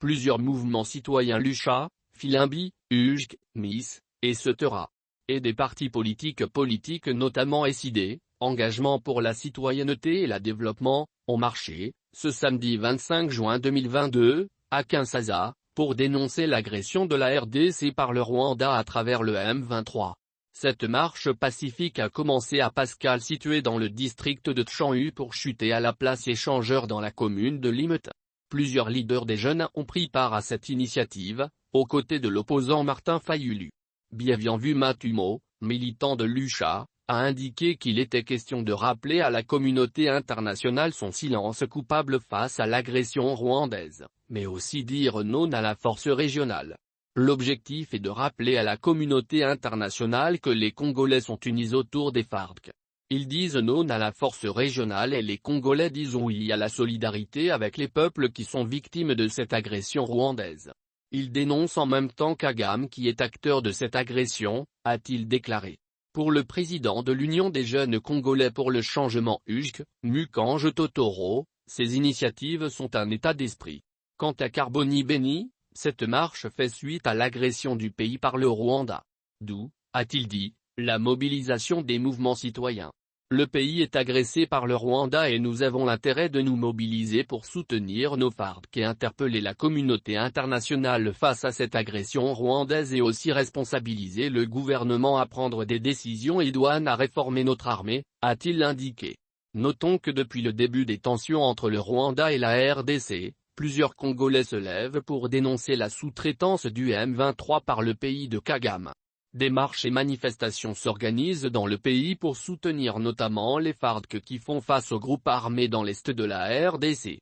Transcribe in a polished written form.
Plusieurs mouvements citoyens Lucha, Filimbi, UJC, MIS, etc. et des partis politiques notamment SID, Engagement pour la citoyenneté et le développement, ont marché, ce samedi 25 juin 2022, à Kinshasa, pour dénoncer l'agression de la RDC par le Rwanda à travers le M23. Cette marche pacifique a commencé à Pascal situé dans le district de Tshangu pour chuter à la place échangeur dans la commune de Limete. Plusieurs leaders des jeunes ont pris part à cette initiative, aux côtés de l'opposant Martin Fayulu. Bienvenu Matumo, militant de Lucha, a indiqué qu'il était question de rappeler à la communauté internationale son silence coupable face à l'agression rwandaise, mais aussi dire non à la force régionale. L'objectif est de rappeler à la communauté internationale que les Congolais sont unis autour des FARC. Ils disent non à la force régionale et les Congolais disent oui à la solidarité avec les peuples qui sont victimes de cette agression rwandaise. Ils dénoncent en même temps Kagame qui est acteur de cette agression, a-t-il déclaré. Pour le président de l'Union des jeunes Congolais pour le changement UJC, Mukange Totoro, ces initiatives sont un état d'esprit. Quant à Carboni Béni, cette marche fait suite à l'agression du pays par le Rwanda. D'où, a-t-il dit, la mobilisation des mouvements citoyens. Le pays est agressé par le Rwanda et nous avons l'intérêt de nous mobiliser pour soutenir nos FARC et interpeller la communauté internationale face à cette agression rwandaise et aussi responsabiliser le gouvernement à prendre des décisions idoines à réformer notre armée, a-t-il indiqué. Notons que depuis le début des tensions entre le Rwanda et la RDC, plusieurs Congolais se lèvent pour dénoncer la sous-traitance du M23 par le pays de Kagame. Des marches et manifestations s'organisent dans le pays pour soutenir notamment les FARC qui font face aux groupes armés dans l'est de la RDC.